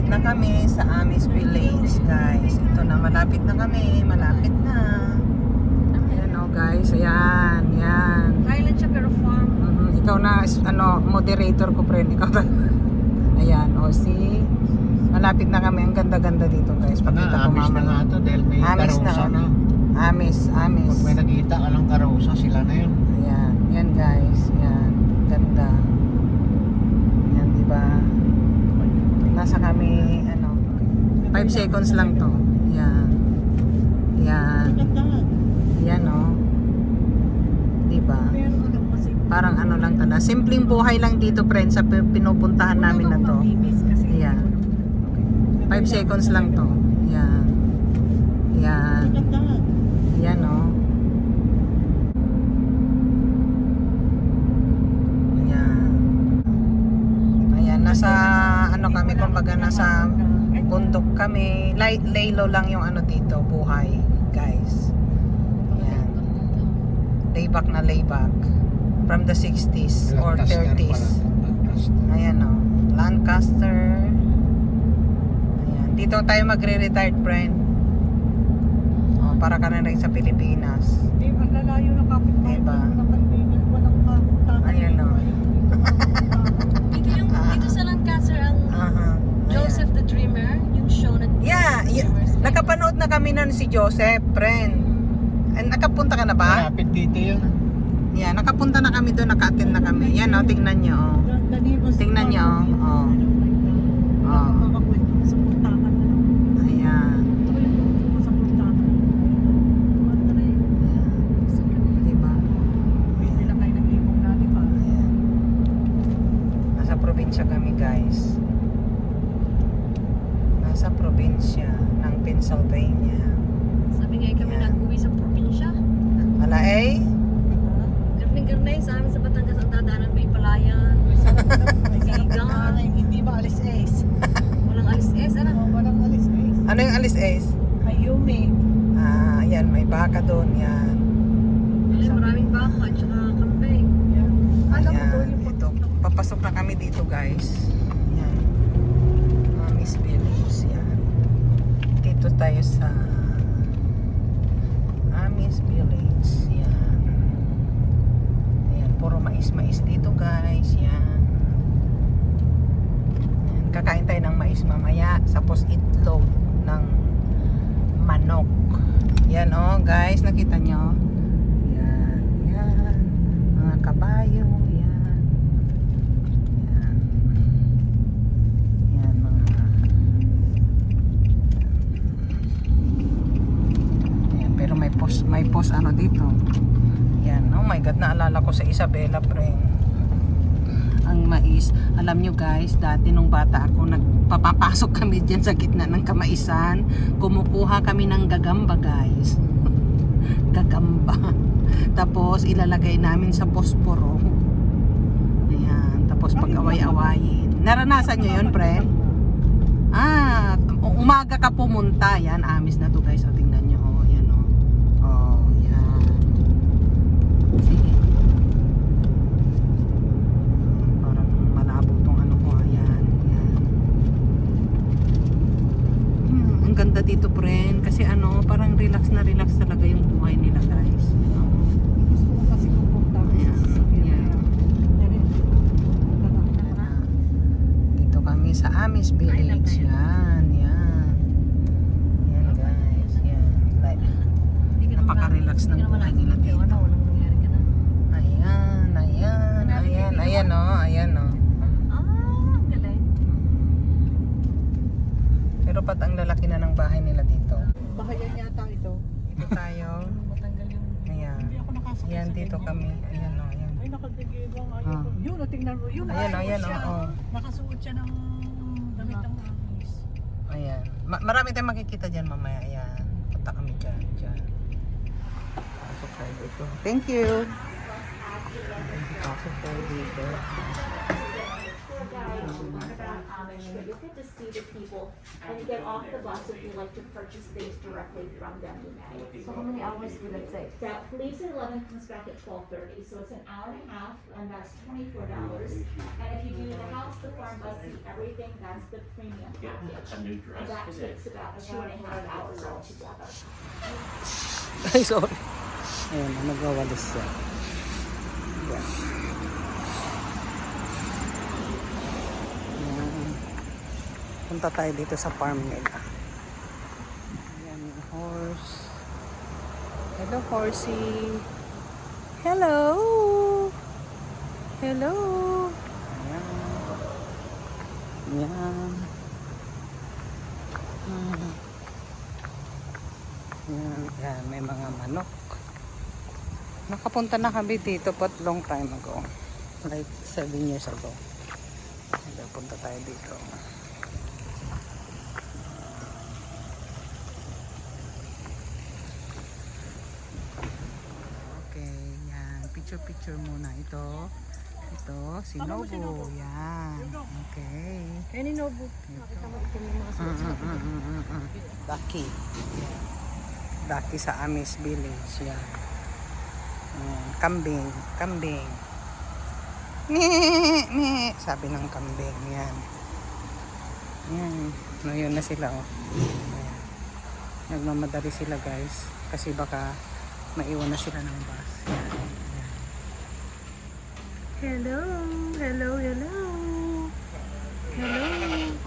na kami sa Amish Village, guys. Ito na, malapit na kami. Malapit na. Ayan o, guys. Ayan, yan. Island siya pero farm. Ikaw na, moderator ko, friend. Ikaw na. Ayan, o, see? Malapit na kami. Ang ganda-ganda dito, guys. Pakita ko Amish na nga mamaya. to dahil may Amish na, karusa na. Amish. Pag may nakita ka ng karusa, sila na yun. Ayan, yan guys. Yan, ganda. Yan, diba? Nasa kami, 5 seconds lang to. Yan. Yan. Yan, oh. Diba? Parang lang to na. Simpleng buhay lang dito, friends, sa pinupuntahan namin na to. Yan. 5 seconds lang to. Yan. Yan. Yan, oh. Ayan. Ayan, nasa kami, kumbaga nasa bundok kami. Laylo lang yung dito, buhay, guys. Ayan. Layback na layback. From the 60s or 30s. Ayan, oh. Lancaster. Ayan. Dito tayo magre-retired, friend. Para ka na rin sa Pilipinas. Ang lalayo ng kapitbahay. Diba? Walang kapitbahay. Ayan, o. Dito sa Lancaster ang Joseph the Dreamer, yung show na nakapanood na kami nun si Joseph, friend. Nakapunta ka na ba? Malapit dito yun. Yeah, nakapunta na kami doon, naka-attend na kami. Yan, o, tingnan nyo, o. Tingnan nyo, o. O. Ayan. Probinsya kami, guys. Nasa probinsya ng Pennsylvania. Sabi nga kami nag-uwi sa probinsya. Ala eh? Garning-garning sa amin sa Batangas ang dadaanan may palayan. Sigang. Hindi ba alis-ace? Walang alis-es. Walang alis-ace. Ano yung alis-ace? Ayumi. Ayan, may baka doon, yan. Maraming baka at saka kambing. Alam mo to Ayan, yung ito. Papasok na kami dito, guys. Yan. Amish Village, yan. Dito tayo sa Amish Village, yan. Ayan, puro mais-mais dito, guys. Yan. Ayan. Kakain tayo ng mais mamaya. Tapos itlog ng manok. Yan, oh, guys. Nakita nyo? Yan. Yan. Mga kabayo. May post dito. Yan, oh my god, naalala ko sa Isabela, friend. Ang mais, alam nyo guys, dati nung bata ako, nagpapapasok kami dyan sa gitna ng kamaisan, kumukuha kami ng gagamba, guys. Gagamba. Tapos ilalagay namin sa posporo. Ayan, tapos pag-away-awayin. Naranasan nyo yun, friend? Umaga ka pumunta. Yan, Amish na to, guys. O, tingnan nyo. O, yan, o. O, yan. Sige. Parang malabo tong ko. Ayan, yan. Ang ganda dito, friend. Kasi parang relax na relax talaga yung buhay nila, guys. Gusto ko kasi pupunta. Ayan. Dito kami sa Amish Village. Yan, yan. Yan, guys. Yan. Napaka-relax ng buhay nila dito. Ayan, ayan, ayan. Ayan, o. Ayan, o. Ang galing. Pero pat ang lalaki na ng bahay nila dito. Bahayan yata ito. Dito tayo. Matanggal yung... Ayan. Hindi ako nakasakit Ayan, sa dito ganyan. kami. Ayan, o. Ayan. Ay, nakagigibang. Ah. Yun, tingnan mo. Yun, Ayan, nakasuot ayan, siya. oo. Nakasuot siya ng damit ng Amish. Ayan. Marami tayong makikita dyan mamaya. Ayan. Punta kami dyan. Dyan. Pasok tayo dito. Thank you. Pasok tayo dito. guide to learn about Amish, but you'll get to see the people and get off the bus if you'd like to purchase things directly from them, you may. So how many hours will it take? That leaves at 11, comes back at 12:30, so it's an hour and a half, and that's $24. And if you do the house, the farm bus, and everything, that's the premium package. And that takes about 2.5 hours altogether. Ay, sorry. Ayan, nagwawalis siya. Ayan. Ayan. Punta tayo dito sa farm nila. Ayan, horse. Hello, horsey. Hello. Hello. Ayan. Ayan. Ayan, may mga manok. Nakapunta na kami dito but long time ago. Like 7 years ago. Punta tayo dito. Okay, yan. Picture muna ito. Ito, si Nobu. Yan. Okay. Any notebook? Nakita mo ito yung mga Ducky. Ducky sa Amish Village. Yan. Kambing. Sabi ng kambing. Yan. Ngayon na sila. Oh. Ayan. Nagmamadali sila guys. Kasi baka maiwan na sila ng bus. Yan. Hello.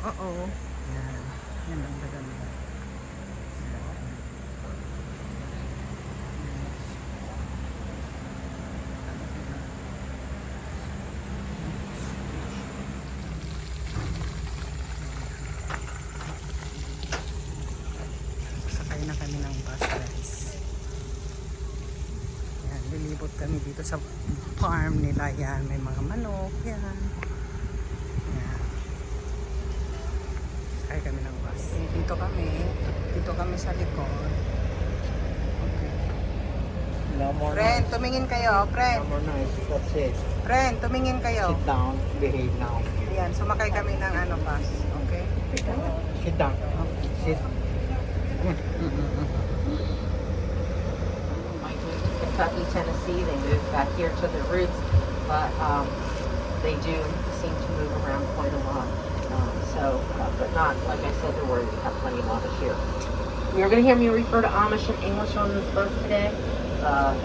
Uh-oh. Yan ang gaganda. Sakay na kami ng bus guys. Yan, lilibot kami dito sa farm nila. Yan, may mga manok. Yan. Sakay kami ng bus. Dito kami sa likod. Okay. No more Friend, noise. tumingin kayo. Friend, No more noise. That's it. friend, tumingin kayo. Sit down. Behave now. Yan, sumakay kami ng bus. Okay? Sit down. Sit. Kentucky, Tennessee. They moved back here to their roots, but they do seem to move around quite a lot. But not, like I said, to worry. We have plenty of Amish here. You're going to hear me refer to Amish in English on this bus today.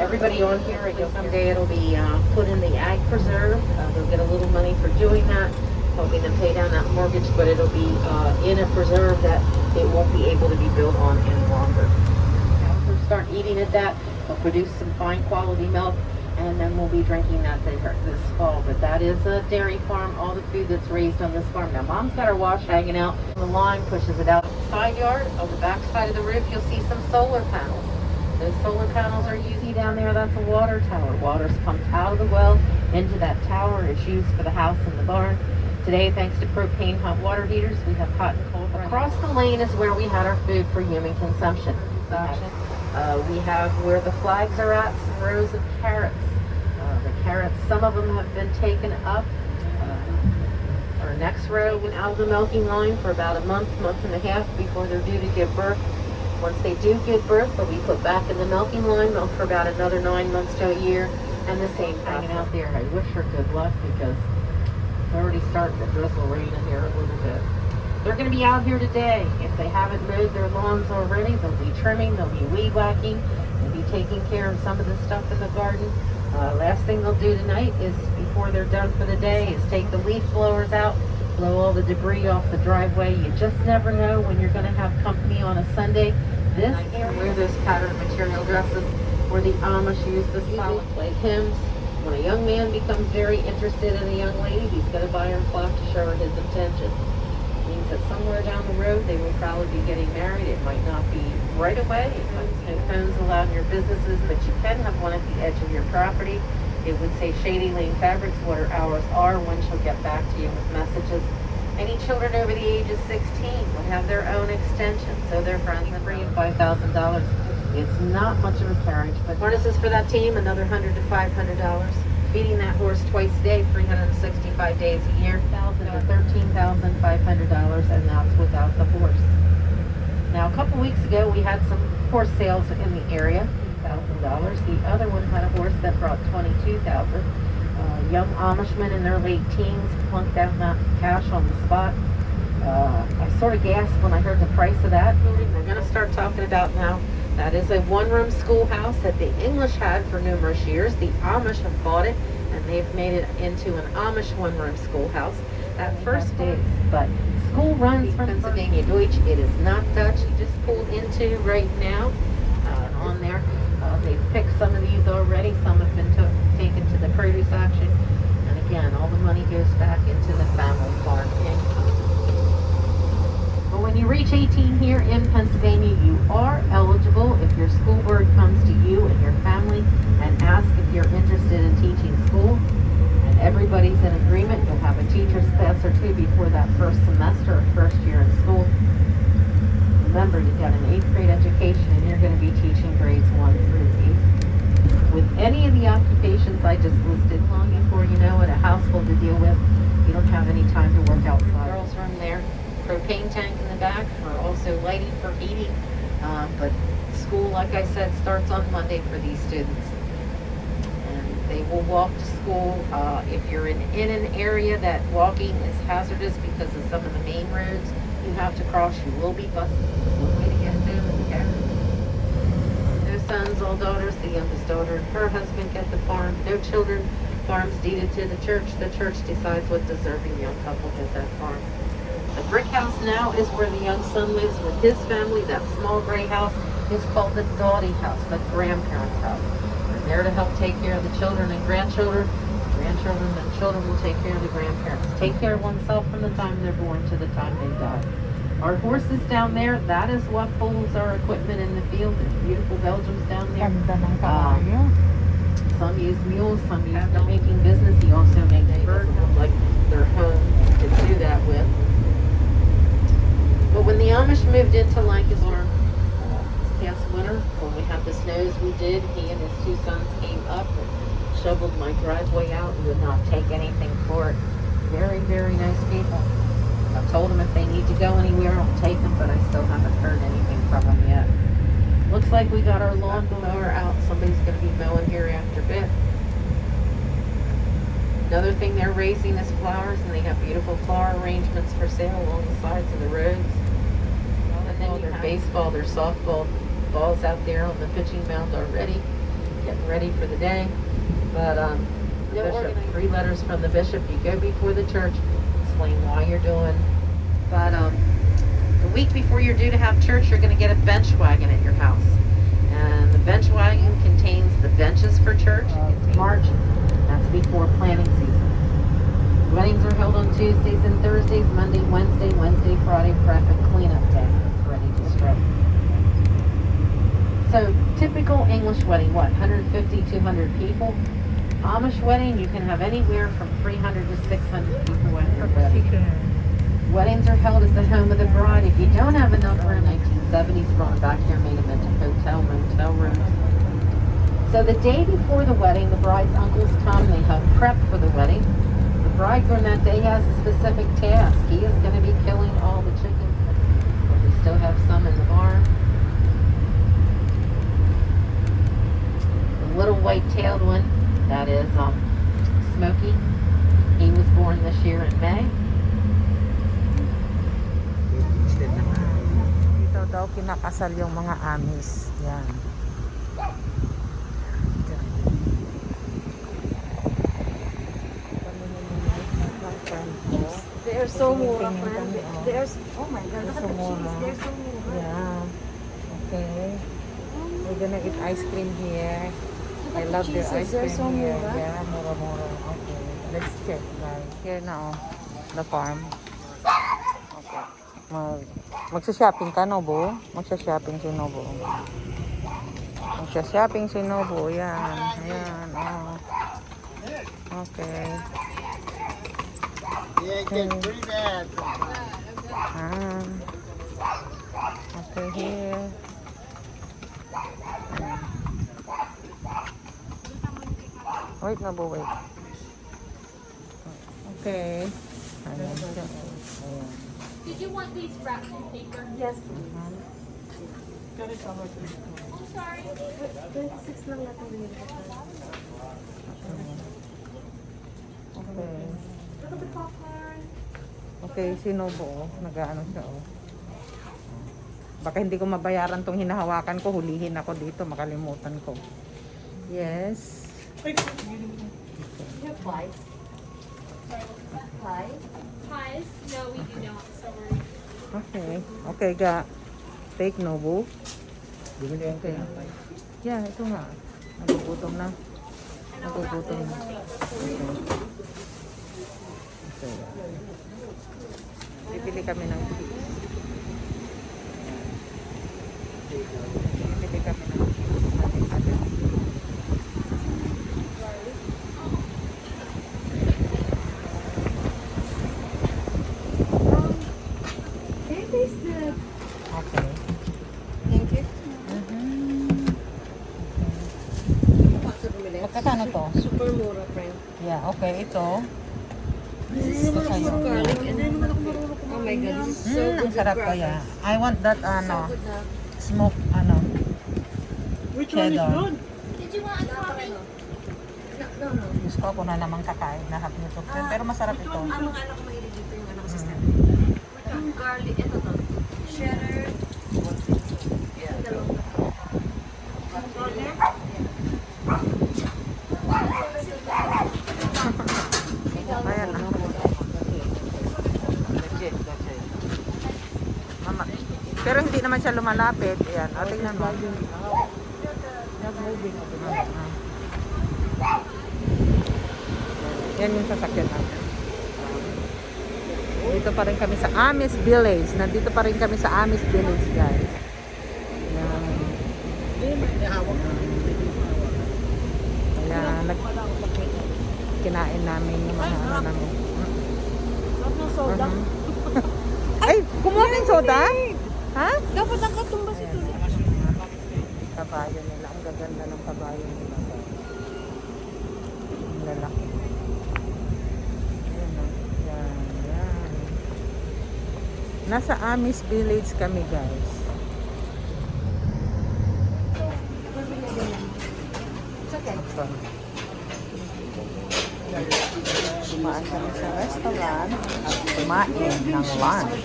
Everybody on here, I guess someday it'll be put in the ag preserve. They'll get a little money for doing that, helping them pay down that mortgage, but it'll be in a preserve that it won't be able to be built on any longer. Cows start eating at that. They'll produce some fine quality milk, and then we'll be drinking that this fall. But that is a dairy farm, all the food that's raised on this farm. Now, Mom's got her wash hanging out. The line pushes it out. Side yard, on the back side of the roof, you'll see some solar panels. Those solar panels are used down there. That's a water tower. Water's pumped out of the well into that tower. It's used for the house and the barn. Today, thanks to propane hot water heaters, we have hot and cold. Across the lane is where we had our food for human consumption. We have where the flags are at, some rows of carrots. The carrots, some of them have been taken up. Our next row went out of the milking line for about a month and a half before they're due to give birth. Once they do give birth, they'll be put back in the milking line, milk for about another 9 months to a year, and the same hanging out there. I wish her good luck because it's already starting to drizzle rain in here a little bit. They're going to be out here today. If they haven't mowed their lawns already, they'll be trimming, they'll be weed whacking, they'll be taking care of some of the stuff in the garden. Last thing they'll do tonight is, before they're done for the day, is take the leaf blowers out, blow all the debris off the driveway. You just never know when you're going to have company on a Sunday. This area where those patterned material dresses, where the Amish use the solid play hymns. When a young man becomes very interested in a young lady, he's going to buy her cloth to show her his intention. It means that somewhere down the road they will probably be getting married. It might not be right away. No phones allowed in your businesses, but you can have one at the edge of your property. It would say Shady Lane Fabrics, what her hours are, when she'll get back to you with messages. Any children over the age of 16 will have their own extension, so their friends are bringing $5,000. It's not much of a carriage, but harnesses for that team, another $100 to $500. Feeding that horse twice a day, $360. 5 days a year, $1,000 to $13,500, and that's without the horse. Now, a couple weeks ago, we had some horse sales in the area, $1,000. The other one had a horse that brought $22,000. Young Amishmen in their late teens plunked down that cash on the spot. I sort of gasped when I heard the price of that. We're going to start talking about now. That is a one-room schoolhouse that the English had for numerous years. The Amish have bought it, and they've made it into an Amish one-room schoolhouse. That first day, but school runs from Pennsylvania Deutsch. It is not Dutch. You just pulled into right now on there. They've picked some of these already. Some have been taken to the produce auction. And again, all the money goes back into the family farm income. But when you reach 18 here in Pennsylvania, you are eligible if your school board comes to you and your family and asks if you're interested in teaching school. And everybody's in agreement. You'll have a teacher's class or two before that first semester or first year in school. Remember, you've got an 8th grade education and you're going to be teaching grades 1 through 8. With any of the occupations I just listed, long before you know it, a household to deal with, you don't have any time to work outside. Girls' room there, propane tank in the back for also lighting for heating. But school, like I said, starts on Monday for these students. And they will walk to school. If you're in an area that walking is hazardous because of some of the main roads you have to cross, you will be bused. One way to get home, okay? No sons, all daughters. The youngest daughter and her husband get the farm. No children. Farms deeded to the church. The church decides what deserving young couple get that farm. The brick house now is where the young son lives with his family. That small gray house is called the Dottie house, the grandparents' house. They're there to help take care of the children and grandchildren. Grandchildren and children will take care of the grandparents. Take care of oneself from the time they're born to the time they die. Our horses down there, that is what pulls our equipment in the field. There's beautiful Belgians down there. Some use mules, some use they're making business. He also makes bird house like their home to do that with. But when the Amish moved into Lancaster this past winter, when we had the snows we did, he and his 2 sons came up and shoveled my driveway out and would not take anything for it. Very, very nice people. I've told them if they need to go anywhere, I'll take them, but I still haven't heard anything from them yet. Looks like we got our lawn mower out. Somebody's going to be mowing here after a bit. Another thing they're raising is flowers, and they have beautiful flower arrangements for sale along the sides of the roads. And then their baseball, their softball balls out there on the pitching mound already, getting ready for the day. But the bishop, 3 letters from the bishop. You go before the church, explain why you're doing. But the week before you're due to have church, you're going to get a bench wagon at your house. And the bench wagon contains the benches for church. March, that's before planting season. Weddings are held on Tuesdays and Thursdays, Monday, Wednesday, Friday, prep and cleanup day. It's ready to strip. So typical English wedding, what, 150, 200 people? Amish wedding, you can have anywhere from 300 to 600 people at your wedding. Weddings are held at the home of the bride. If you don't have enough room, 1970s brought them back here, made them into motel rooms. So the day before the wedding, the bride's uncles come, they have prep for the wedding. The bridegroom that day has a specific task. He is going to be killing all the chickens, but we still have some in the barn. The little white-tailed one, that is Smokey. He was born this year in May. Dito daw kinakasal yung mga Amish. Yan. They're so mura, friend. Oh my God, look at the cheese. They're so mura. Yeah. Okay. We're gonna eat ice cream here. I the love their cheeses, ice they're cream so here. mura. Yeah, mura. Okay. Let's check, guys. Here na, the farm. Okay. Magsha-shopping ka, Nobo? Magsha-shopping si Nobo. Magsha-shopping si Nobo. Yan. Ayan. Oh. Okay. Yeah, it gets pretty bad. Okay, here. Wait, Nobo, wait. Okay. Ayan siya. Ayan. Did you want these wrapped in paper? Yes. I'm sorry. 26 lang natin binili ko. Okay. Look at the popcorn. Okay, sinubo. Nag-ano siya, oh. Baka hindi ko mabayaran tong hinahawakan ko. Hulihin ako dito. Makalimutan ko. Yes. You have flies? Flies? Pies? No, we do not. Sorry. Okay. Okay, ga. Take Nobu. Bumili ang Okay. Yeah, ito nga. Nagugutom na. Nagugutom na. Okay. Bibili kami ng cheese. Bibili kami ng cheese. Can you taste the... Okay. Thank you. Magkakano to? Super mura, friend. Yeah, okay. Ito. Ito sa'yo. Garlic and then... Oh my God, this is so good. Ang sarap kaya. I want that, ano, So good na. smoke, ano, Which one is cheddar. good? Did you want a coffee? No. Gusto ko na naman kakain na half nito. Pero masarap ito. Ang mga anak ko mahilig dito yung anak ko sa step. Yung garlic, ito to. Cheddar. Yung dalawang. Ayan na. Legit. Mama. Pero hindi naman siya lumalapit. Ayan. O, tingnan mo. Yan yung sasakyan natin. Dito pa rin kami sa Amish Village. Nandito pa rin kami sa Amish Village, guys. Yan. Kaya kinain namin yung mga ano namin. Soda. Ay, kumuha ng soda? Ha? Dapat nakatumbas ito. Kabayo nila. Ang gaganda ng kabayo nila. Ang lalaki. Ayan o. Yan. Nasa Amish Village kami, guys. It's okay. Kumaan kami sa restaurant at kumain ng lunch.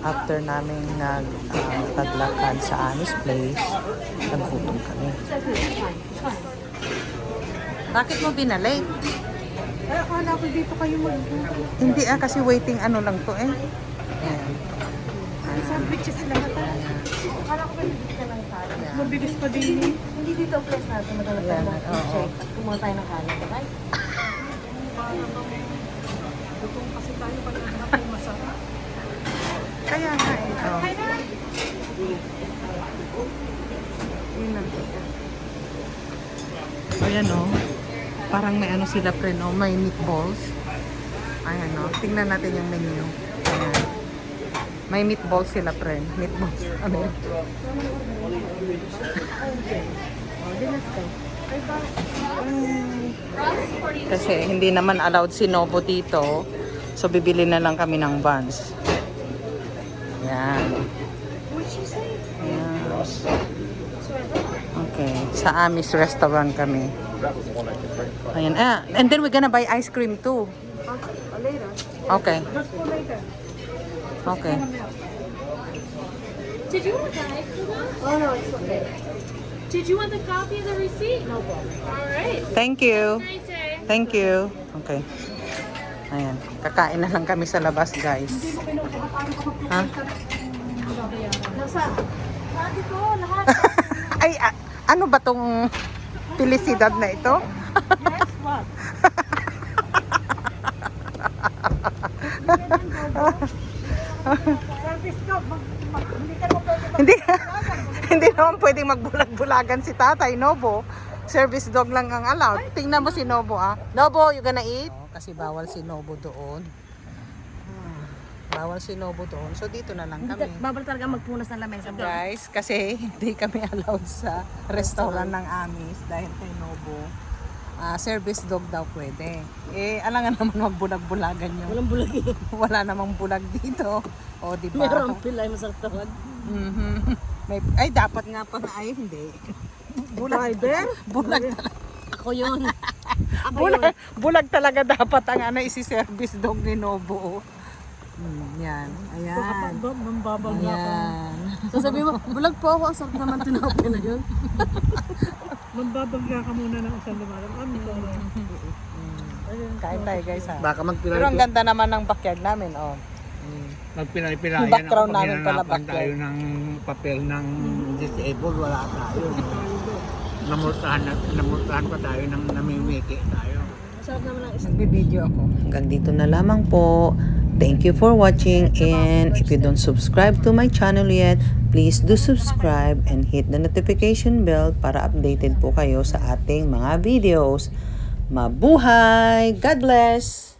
After namin nagtaglakad sa Amish Place, naggutom kami. Bakit mo binalik? Ay, akala ko dito kayo mag-buto. Hindi kasi waiting ano lang to eh. Ayan. Sandwiches sila mata. Akala ko ba dito ka lang kain? Mabilis pa din. Hindi dito ang place natin. Maglalagay Yan, ng oo. check at kumuha tayo ng kanin. Okay? Gutom kasi tayo pag nahanap yung masarap. Kaya nga eh. Oh. Yun lang. Ayan o. Parang may ano sila pre no. May meatballs. Ayan o. Tingnan natin yung menu. Ayan. May meatballs sila pre. Meatballs. Ano yun? Kasi hindi naman allowed si Nobo dito. So bibili na lang kami ng buns. Yan. Yan. Okay. Sa Amish restaurant kami. Ayan. Ah, and then we're gonna buy ice cream too. Later. Okay. Just for later. Okay. Did you want a guide for that? Oh no, it's okay. Did you want the copy of the receipt? No problem. All right. Thank you. Great day. Thank you. Okay. Ayan. Kakain na lang kami sa labas, guys. Ha? Nasa? Lahat ito, lahat. Ay, ano ba tong felicidad na ito? Yes, what? Service dog. Hindi ka naman pwede Hindi hindi naman pwedeng magbulag-bulagan si Tatay Nobo. Service dog lang ang allowed. Tingnan mo si Nobo ah. Nobo, you gonna eat? Kasi bawal si Nobo doon. Bawal si Nobo doon. So dito na lang kami. Babal talaga magpunas ng lamesa. Guys, kasi hindi kami allowed sa restaurant ng Amish dahil kay Nobo. service dog daw pwede. Alangan naman magbulag-bulagan yun. Walang bulag eh. Wala namang bulag dito. O, di ba? Merong pilay masarap tawag. Ay, dapat nga pa na. Ay, hindi. Bulag. Bulag talaga. Ako yun. Bulag talaga dapat ang isi-service dog ni Nobo. Yan. Ayan. Mambabag na ako. Ayan. So sabi mo, bulag po ako. Ang sarap naman tinapin na yun. Mambabagla ka muna ng isang lumalang. Kain tayo guys ha. Baka Pero ang ganda naman ng backyard namin. Oh. magpinay-pinayan Yung background ako, pag namin pala, hinanapan tayo backyard. ng papel ng disabled, wala tayo. Namultahan pa tayo ng namimiki tayo. Masarap naman ang Nagbibideo ako. Hanggang dito na lamang po. Thank you for watching, and if you don't subscribe to my channel yet, please do subscribe and hit the notification bell para updated po kayo sa ating mga videos. Mabuhay! God bless!